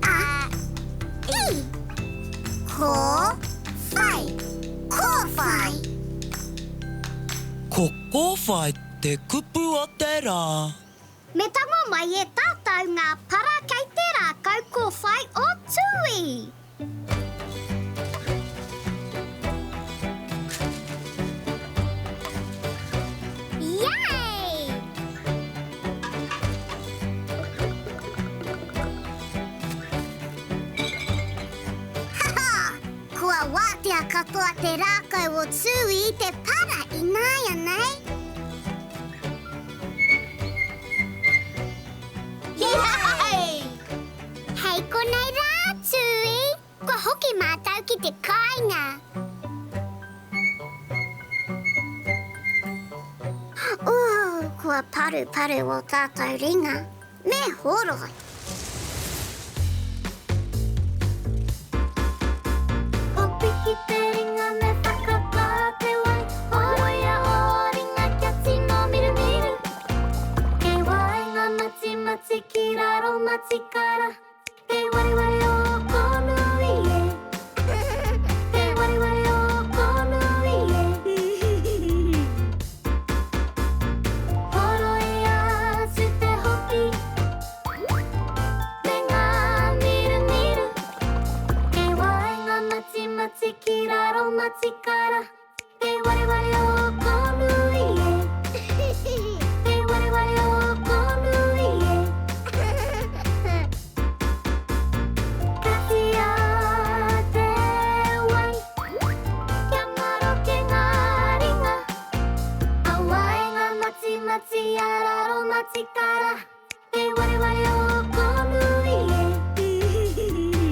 a, I. Ko, whai, ko whai. Ko kōwhai te kupu o te rā. Me tango mai e tātou ngā para kei te rākau ko whai o tui. Yay! Haha! Kua wātea katoa te rākau o tui I te para I nāia nei. Yay! Hei konei rā, tui. Kua hoki mātou ki te kāinga. Kua paru o tātou ringa. Me horoi. Hopi ki te ringa me whakapā te wai. Horoia o ringa kia tino miru. Ke wainga mati ki raro matikara. Ke wari o konui e. Ke wari o konui e. Horoia su te hoki. Me ngā miru. Ke wainga mati ki raro matikara. Ke wari o konui e. Ke wari o konui e. Katia te wai. Kia maro ke ngā ringa. A wainga mati a raro matikara. Ke wari o konui e.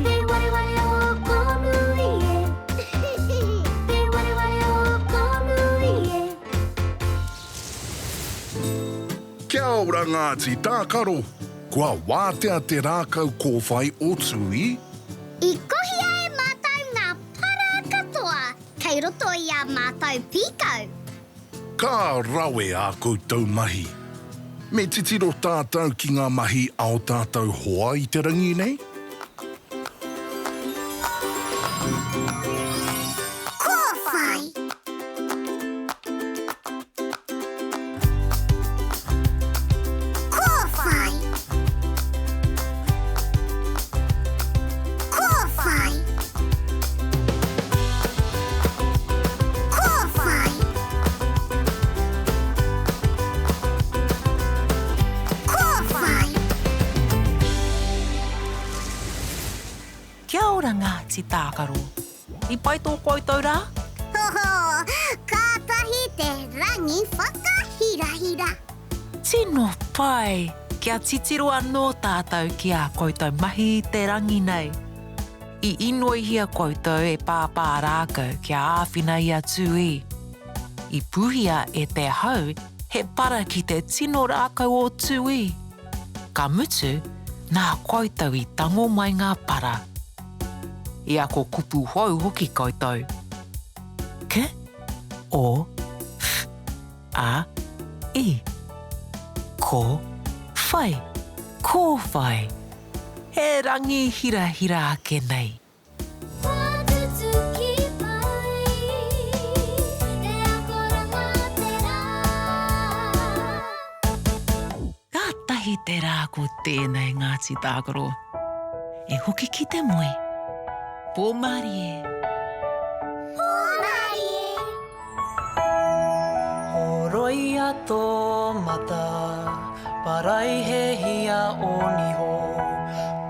Ke wari o konui e. Ke wari o konui e. Kia ora Ngāti Tākaro. Kua wātea te rākau kōwhai o tui. I kohia e mātou ngā para katoa. Kei roto I a mātou pīkau. Ka rawe a koutou mahi. Me titiro tātou ki ngā mahi ao tātou hoa I te rangi nei. Kōwhai. Kōwhai. Kōwhai. Kōwhai. Ngāti Tākaro. I pai tō koutou rā? Hoho, kātahi te rangi whakahirahira. Tino pai, kia titiro anō tātou ki a koutou mahi i te rangi nei. I inoi hia koutou e Pāpā Rākau kia āwhina ia tui. I puhia e te hau he para ki te tino rākau o tui. Ka mutu, nā koutou i tango mai ngā para. Ia ko kupu hou hoki koutou. Ke, o, f, a, i. Ko, whai, ko whai. He rangi hira hira ake nei. Kātahi te rā ko tēnei Ngāti Tākaro. E hoki ki te moe. Pō Māori e. Horoi a tō mata, parai he hia o niho.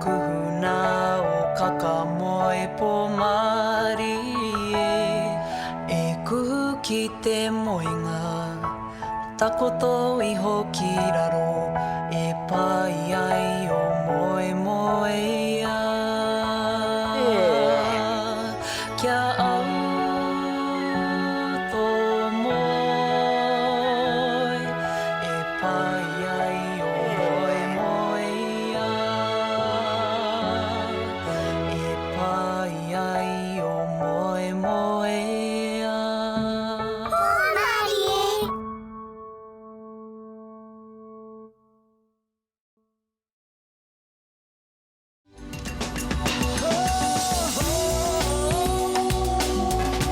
Kuhuna o kakamoe pō Māori e. E kuhu ki te moinga, takoto iho ki raro. E pai ai o moe moe ia. Kia au tō moe. E pai ai o moe moe ia. E pai ai o moe moe ia.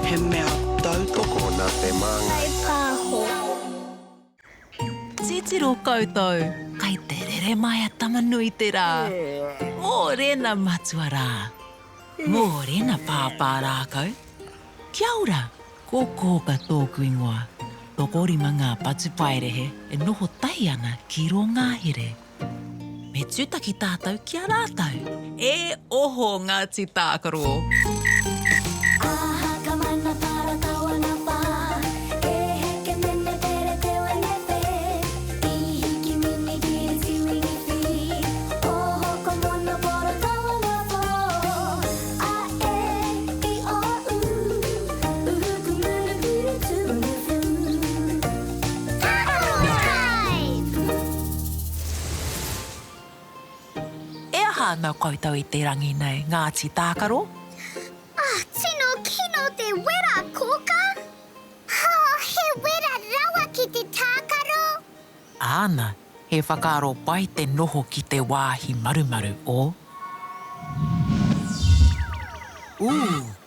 He mea tautoko nā Te Māngai Pāho. Titiro koutou, kai te rere mai a tamanui te rā. Mō rena matua rā. Mō rena Pāpā Rākau. Kia ora, ko Kōkā tōku ingoa. Toko Rima Māori Patupaiarehe e noho tai ana ki ro ngahere. Me tūtaki tātou kia rātau. E oho Ngāti Tākaro. Nā koutou i te rangi nei, Ngāti Tākaro. Tino kino te wera, Kōkā. He wera rawa ki te Tākaro. Āna, he whakaaro pai te noho ki te wāhi marumaru o.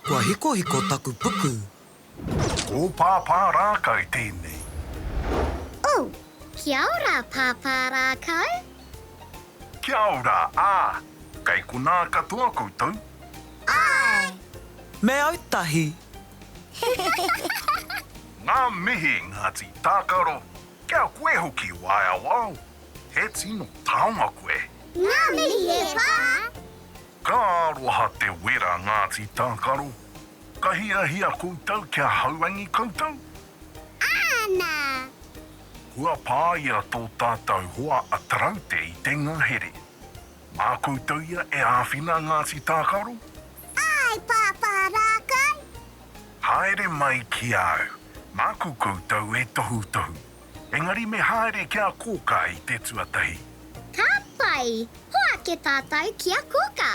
Kua hiko hiko taku puku. Ko Pāpā Rākau tēnei. Kia ora, Pāpā Rākau. Kia ora, Kai kuna katoa koutou. Me ētahi. Ngā mihi Ngāti Tākaro. Kia koe hoki waia wau. He tino taonga koe. Ngā mihi e pā. Ka aroha te wera Ngāti Tākaro. Ka hia koutou kia hauangi koutou. Ana. Kua pāia tō tātou hoa ataraute i te ngahere. Mā koutou ia e āwhina Ngāti Tākaro. Ai, Pāpā Rākau. Haere mai ki au. Mā koutou e tohu. Engari me haere kia Kōkā i te tuatahi. Ka pai, hoa ke tātou kia Kōkā.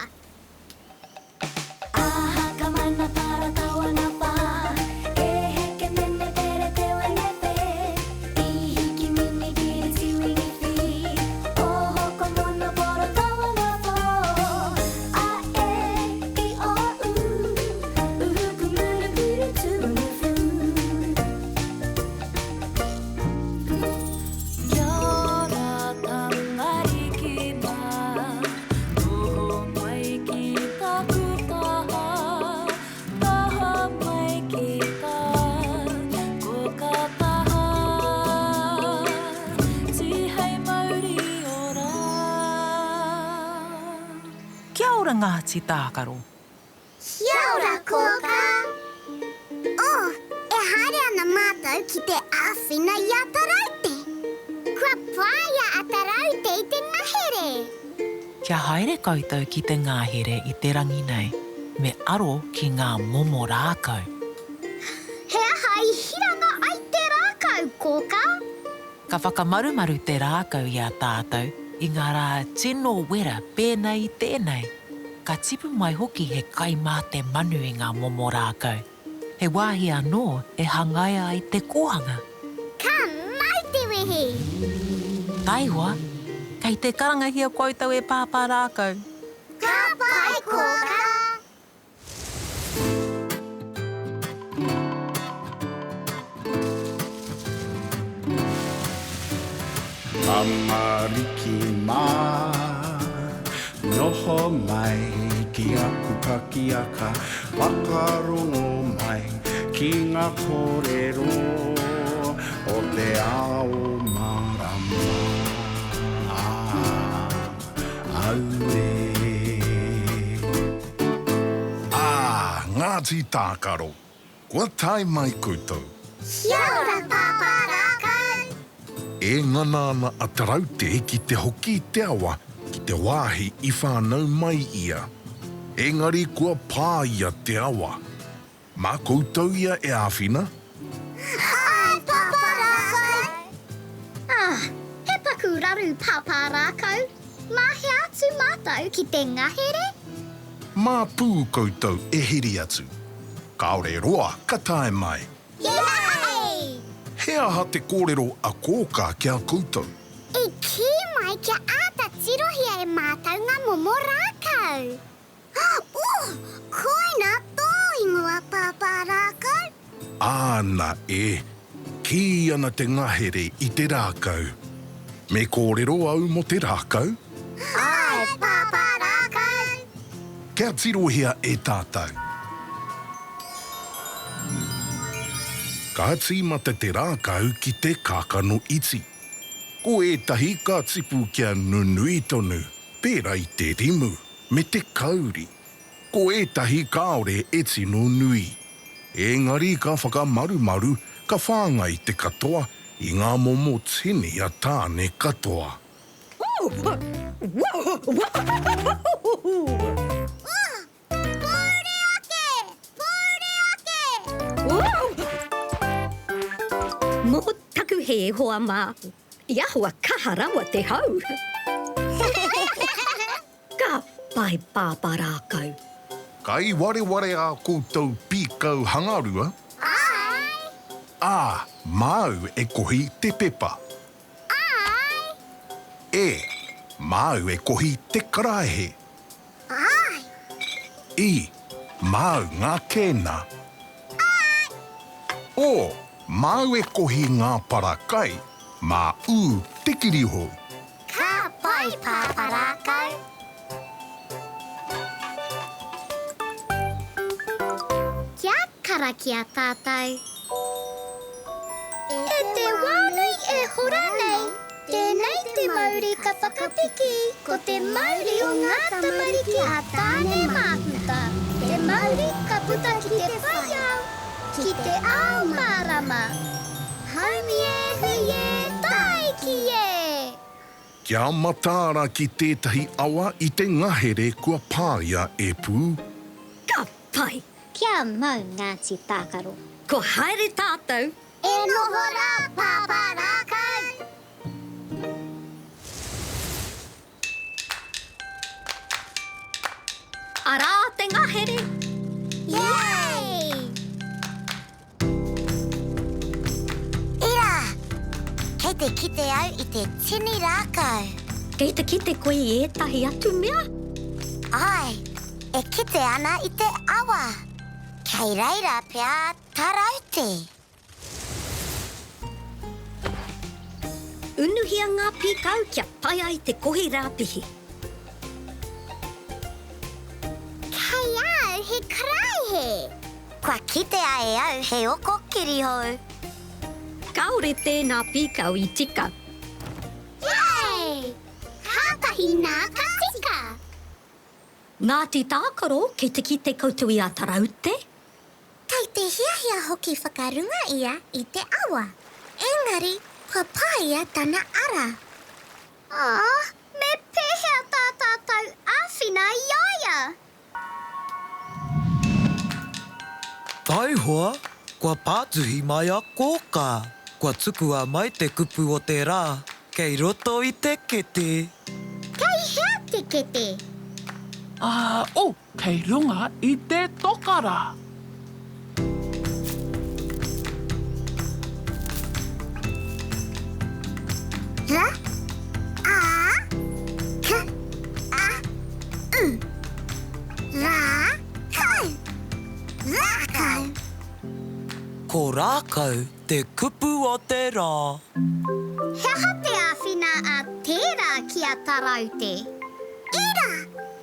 Ngāti Tākaro. Kia Kōkā. Oh, e haere ana mātou ki te āwhina i ataraute. Kua pāia ataraute i te ngahere. Kia haere koutou ki te ngahere i te rangi nei, me aro ki ngā momo rākau. He aha i hiranga ai te rākau, Kōkā. Ka whakamarumaru te rākau i a tātou, i ngā rā tino wera pēnei i tēnei. Ka tipu mai hoki he kai mā te manu i ngā momo rākau. He wāhi anō e hangaia ai te kohanga. Ka mai te wehe. Taiwa, kei te karangahia koutou e Pāpā Rākau. Ka pai, Kōkā. Amariki mā, noho mai ki aku pakiaka, whakarongo mai ki ngā kōrero o te ao marama. Aue. Ngāti Tākaro, kua tai mai koutou. Kia ora, Pāpā Rākau. E ngana ana ataraute ki te hoki i te awa, ki te wāhi i whānau mai ia. Engari kua pāia te awa. Mā koutou ia e āwhina? Hai, Pāpā Rākau. He paku raru, Pāpā Rākau. Mahi atu mātou ki te ngahere. Mā pū koutou e hiri atu. Kaore roa, ka tae mai. Yay! He aha te kōrero a Kōkā kia koutou. I ki mai kia āta tirohia e mātou ngā momo rākau. Koina tō ingoa, Pāpā Rākau. Āna e, ki ana te ngahere i te rākau. Me kōrero au mo te rākau. Ai, Pāpā Rākau. Kia tirohia e tātou. Ka tīmata te rākau ki te kākano iti. Ko ētahi ka tipu kia nunui tonu, pērā i te rimu, me te kauri. Ko ētahi kaore e tino nui. Engari ka whakamarumaru, ka whāngai te katoa, i ngā momo tini a tāne katoa. Mō taku he hoa mā, i ahua kaharawa te hau. Ka pai Pāpā Rākau. Kai ware a koutou pīkau hangarua? Ai. Māu e kohi te pepa. Ai. Māu e kohi te karaehe. Ai. Māu ngā kēna. Māu e kohi ngā parakai, mā te kiriho. Ka pai, Pāpā Rākau. Kia kara kia tātou. E te wānui e hora nei, tēnei te Māori ka whakapiki, ko te Māori o Ngāti Tākaro a tāne māhuta. Te Māori ka puta ki te whaiau, ki te ao marama. Haumi e, hui e, tai ki e. Kia matāra ki tētahi awa i te ngahere kua pāia e pū. Ka pai. Kia mau Ngāti Tākaro. Ko haere tātou. E noho rā, Pāpā Rākau. Arā te ngahere. Yay! Ira, kei te kite au i te tini rākau. Kei te kite koe i ētahi atu mea. Ai, e kite ana i te awa. Kei reira pia tarauti. Unuhia ngā pīkau kia pai ai te kohi rāpihi. Kei au he karaihe. Kua kite ai au he oko kirihou. Kaore tēnā pīkau i tika. Yay! Kātahi nā ka tika. Ngāti Tākaro, kei te ki te koutou i a taraute. Kei te hiahia hoki whakarunga ia I te awa. Engari, kua pāia tana ara. Me pēhea tā tātou āwhina iaia. Taihoa, kua pātuhi mai a Kōkā. Kua tukua mai te kupu o te rā, kei roto I te kete. Kei hea te kete. Kei runga I te tokara. Ra, a, ka, a, u. Rā, kau. Rākau. Ko Rākau, te kupu o te rā. Hea te āwhina a tērā ki a taraute. Ira,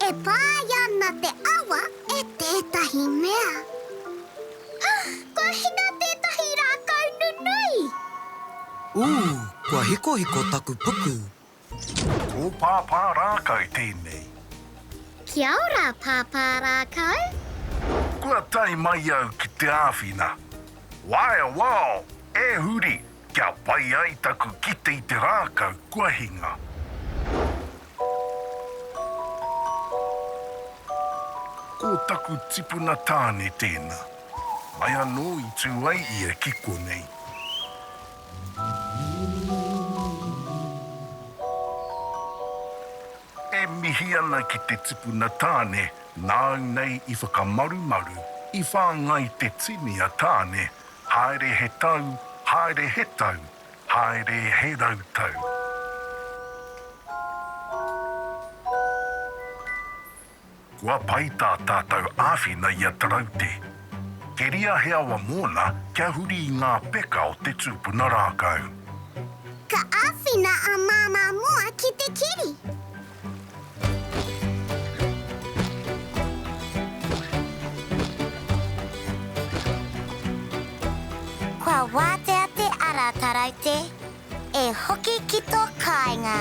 e pāia na te awa e tētahi mea. Kua hina tētahi Rākau nunui. Kua hiko taku puku. Ko Pāpā Rākau tēnei. Kia ora, Pāpā Rākau. Kua tai mai au ki te āwhina. Waia wao, e huri, kia pai ai taku kite I te Rākau kua hinga. Ko taku tipuna tāne tēnā. Mai anō I tū ai ia kiko nei. E mihi ana ki te tipuna tāne, nāu nei I whakamaru-maru, I whāngai te tini a tāne, haere he tau, haere he tau, haere he rautau. Kua pai tā tātou āwhina I a taraute. Ke ria he awa mōna, kia huri I ngā peka o te tūpuna Rākau. Ka āwhina a māmā mua ki te kiri. Kua wātea te ara taraute, e hoki ki tō kāinga.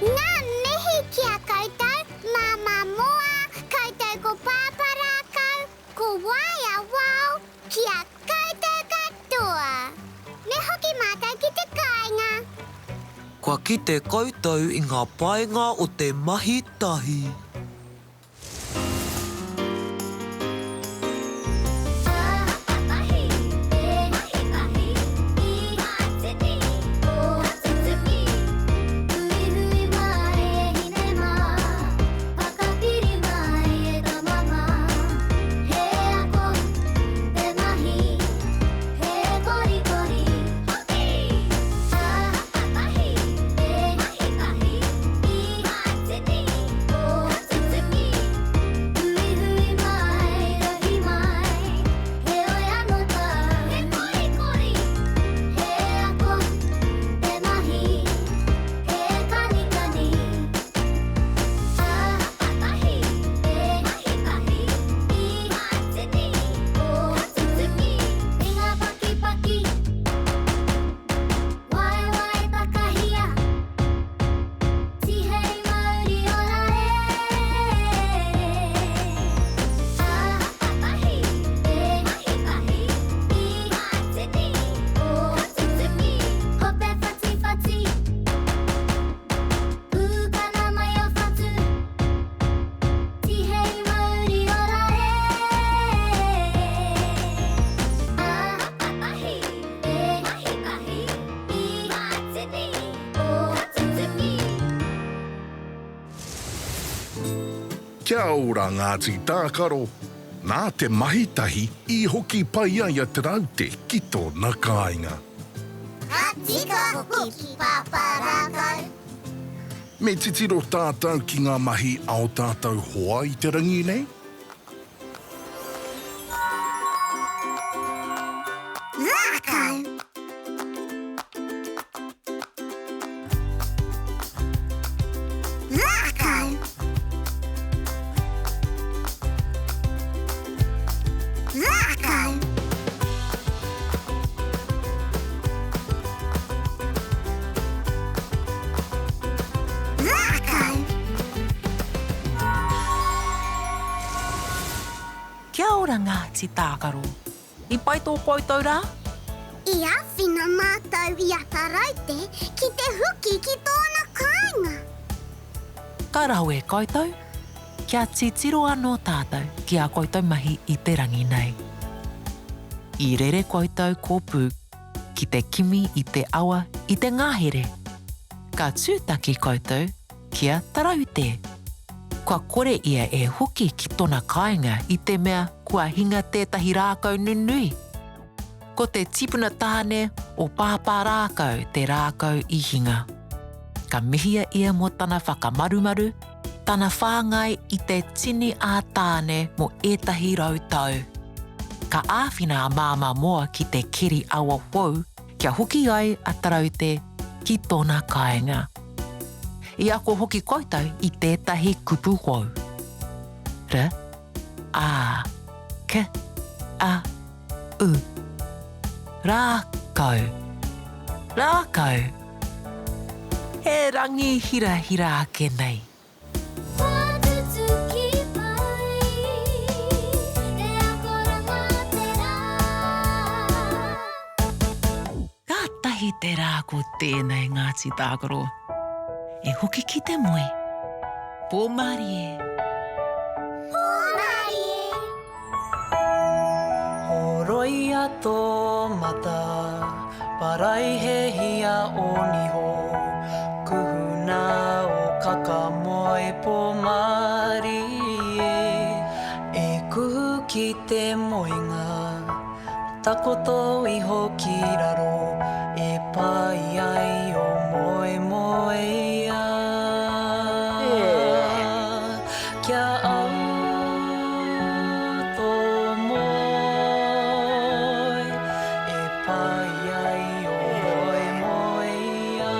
Ngā nehi kia koutou, māmā moa, koutou ko Pāpā Rākau, ko waia wao, kia koutou katoa. Me hoki mātou ki te kāinga. Kua ki te koutou I ngā paenga o te mahi tahi. Kia ora Ngāti Tākaro. Nā te mahitahi I hoki pai ai a te raute ki tōna kāinga. Ka tika hoki, Pāpā Rākau. Me titiro tātou ki ngā mahi ao tātou hoa I te rangi nei? Rākau. Rākau. Rākau. Kia ora Ngāti Tākaro. I pai tō koutou rā? I awhina mātou I ataraute ki te huki ki tōna kāinga. Ka rau e koutou. Kia titiro anō tātou ki a koutou mahi I te rangi nei. I rere koutou kōpū ki te kimi I te awa I te ngahere. Ka tūtaki koutou kia taraute. Kua kore ia e hoki ki tōna kāinga I te mea kua hinga tētahi rākau nunui. Ko te tipuna tāne o Pāpā Rākau te rākau I hinga. Ka mihia ia mo tana whakamarumaru, tana whāngai I te tini a tāne mo ētahi rautau. Ka āwhina a māma moa ki te kiri awa wau, kia hoki ai a taraute ki tōna kāinga. I ako hoki koutou I tētahi kupu wau. R, A, K, A, U. Rākau. Rākau. He rangi hira hira ake nei. Ka tahi te rā ko tēnei Ngāti Tākaro. E hoki ki te moe. Pō Māori e. Horoi a tō mata, parai he hia o niho. Kuhuna o kakamoe pō Māori e. E kuhu ki te moenga, takoto iho ki raro. E pai ai o moe moe ia. Kia au tō moe. E pai ai o moe moe ia.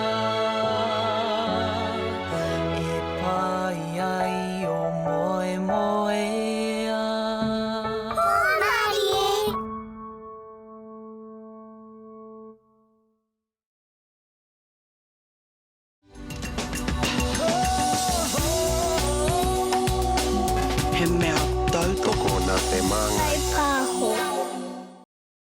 E pai ai o moe moe ia. He mea tautoko nā te Māngai Pāho.